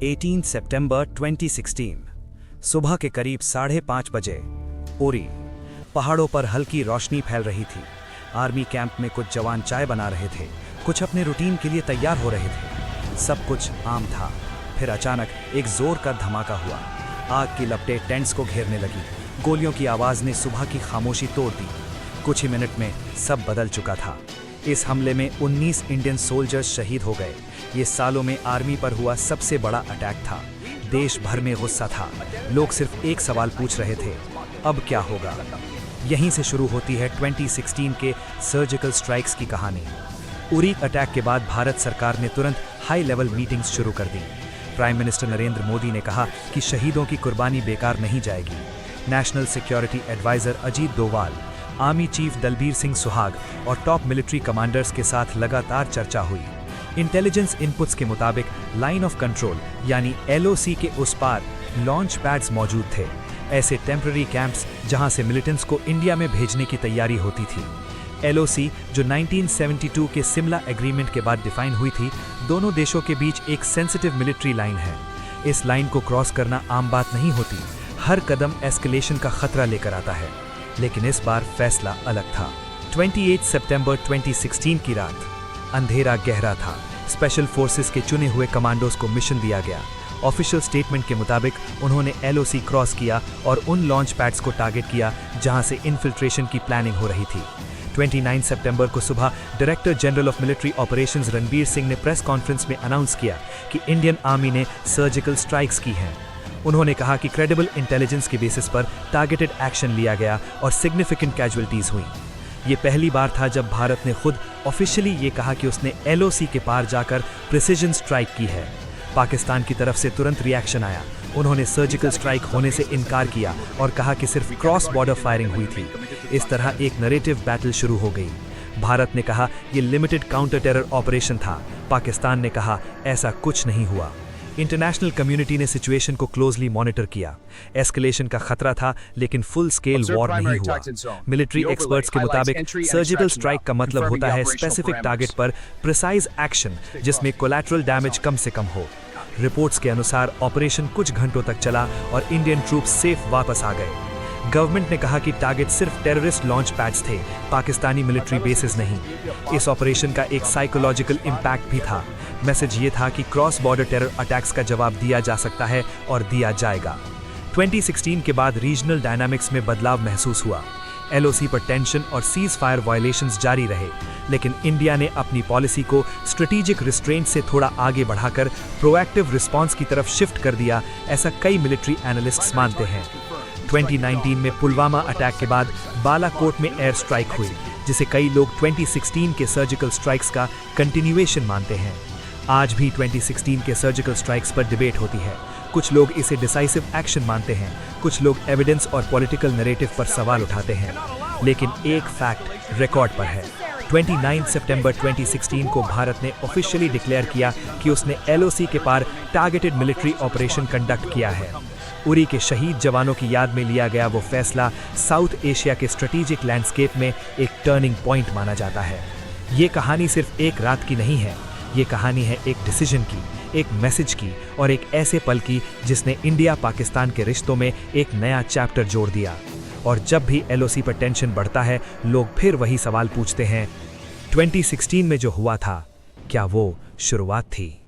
18 सितंबर 2016 सुबह के करीब 5:30 बजे उरी पहाड़ों पर हल्की रोशनी फैल रही थी। आर्मी कैंप में कुछ जवान चाय बना रहे थे, कुछ अपने रूटीन के लिए तैयार हो रहे थे। सब कुछ आम था। फिर अचानक एक जोर का धमाका हुआ। आग की लपटें टेंट्स को घेरने लगी। गोलियों की आवाज ने सुबह की खामोशी तोड़ दी। कुछ ही मिनट में सब बदल चुका था। इस हमले में 19 इंडियन सोल्जर्स शहीद हो गए। ये सालों में आर्मी पर हुआ सबसे बड़ा अटैक था। देश भर में गुस्सा था। लोग सिर्फ एक सवाल पूछ रहे थे, अब क्या होगा। यहीं से शुरू होती है 2016 के सर्जिकल स्ट्राइक्स की कहानी। उरी अटैक के बाद भारत सरकार ने तुरंत हाई लेवल मीटिंग्स शुरू कर दी। प्राइम मिनिस्टर नरेंद्र मोदी ने कहा कि शहीदों की कुर्बानी बेकार नहीं जाएगी। National security adviser Ajit Doval, army chief Dalbir Singh Suhag और टॉप मिलिट्री कमांडर्स के साथ लगातार चर्चा हुई। इंटेलिजेंस इनपुट्स के मुताबिक लाइन ऑफ कंट्रोल यानी LOC के उस पार लॉन्च पैड्स मौजूद थे, ऐसे टेम्पररी कैंप्स जहां से मिलिटेंट्स को इंडिया में भेजने की तैयारी होती थी। LOC जो 1972 के सिमला एग्रीमेंट के बाद डिफाइन हुई थी, दोनों देशों के बीच एक सेंसिटिव मिलिट्री लाइन है। इस लाइन को क्रॉस करना आम बात नहीं होती। हर कदम एस्केलेशन का खतरा लेकर आता है। लेकिन इस बार फैसला अलग था। 28 सितंबर 2016 की रात अंधेरा गहरा था। स्पेशल फोर्सेस के चुने हुए कमांडोज को मिशन दिया गया। ऑफिशियल स्टेटमेंट के मुताबिक उन्होंने LOC क्रॉस किया और उन लॉन्च पैड्स को टारगेट किया जहां से इन्फिल्ट्रेशन की प्लानिंग हो रही थी। 29 सितंबर को सुबह director general of military operations Ranbir Singh ने प्रेस कॉन्फ्रेंस में अनाउंस किया कि इंडियन आर्मी ने सर्जिकल स्ट्राइक्स की हैं। उन्होंने कहा कि क्रेडिबल इंटेलिजेंस के बेसिस पर टारगेटेड एक्शन लिया गया और सिग्निफिकेंट कैजुअलिटीज हुई। ये पहली बार था जब भारत ने खुद ऑफिशियली ये कहा कि उसने LOC के पार जाकर प्रिसिजन स्ट्राइक की है। पाकिस्तान की तरफ से तुरंत रिएक्शन आया। उन्होंने सर्जिकल स्ट्राइक होने से इनकार किया और कहा कि सिर्फ क्रॉस बॉर्डर फायरिंग हुई थी। इस तरह एक नैरेटिव बैटल शुरू हो गई। भारत ने कहा ये लिमिटेड काउंटर टेरर ऑपरेशन था। पाकिस्तान ने कहा ऐसा कुछ नहीं हुआ। इंटरनेशनल कम्युनिटी ने सिचुएशन को क्लोजली मॉनिटर किया। एस्केलेशन का खतरा था, लेकिन फुल स्केल वॉर नहीं हुआ। मिलिट्री एक्सपर्ट्स के मुताबिक सर्जिकल स्ट्राइक का मतलब होता है स्पेसिफिक टारगेट पर प्रिसाइज एक्शन जिसमें कोलैटरल डैमेज कम से कम हो। रिपोर्ट्स के अनुसार ऑपरेशन कुछ घंटों तक चला और इंडियन ट्रूप्स सेफ वापस आ गए। गवर्नमेंट ने कहा कि टारगेट सिर्फ टेररिस्ट लॉन्च पैड्स थे, पाकिस्तानी मिलिट्री बेसेस नहीं। इस ऑपरेशन का एक साइकोलॉजिकल इम्पैक्ट भी था। मैसेज ये था कि क्रॉस बॉर्डर टेरर अटैक्स का जवाब दिया जा सकता है और दिया जाएगा। 2016 के बाद रीजनल डायनामिक्स में बदलाव महसूस हुआ। LOC पर टेंशन और सीज फायर वायलेशंस जारी रहे, लेकिन इंडिया ने अपनी पॉलिसी को स्ट्रेटेजिक रिस्ट्रेंट से थोड़ा आगे बढ़ाकर प्रोएक्टिव रिस्पांस की तरफ शिफ्ट कर दिया, ऐसा कई मिलिट्री एनालिस्ट्स मानते हैं। 2019 में पुलवामा अटैक के बाद बालाकोट में एयर स्ट्राइक हुई, जिसे कई लोग 2016 के सर्जिकल स्ट्राइक्स का कंटिन्यूएशन मानते हैं। आज भी 2016 के सर्जिकल स्ट्राइक्स पर डिबेट होती है। कुछ लोग इसे डिसाइसिव एक्शन मानते हैं, कुछ लोग एविडेंस और पॉलिटिकल नैरेटिव पर सवाल उठाते हैं। लेकिन एक फैक्ट रिकॉर्ड पर है। 29 सितंबर 2016 को भारत ने ऑफिशियली डिक्लेयर किया कि उसने LOC के पार टारगेटेड मिलिट्री ऑपरेशन कंडक्ट किया है। उरी के शहीद जवानों की याद में लिया गया वो फैसला साउथ एशिया के स्ट्रेटेजिक लैंडस्केप में एक टर्निंग पॉइंट माना जाता है। ये कहानी सिर्फ एक रात की नहीं है। ये कहानी है एक डिसीजन की, एक मैसेज की और एक ऐसे पल की जिसने इंडिया पाकिस्तान के रिश्तों में एक नया चैप्टर जोड़ दिया। और जब भी LOC पर टेंशन बढ़ता है, लोग फिर वही सवाल पूछते हैं, 2016 में जो हुआ था, क्या वो शुरुआत थी?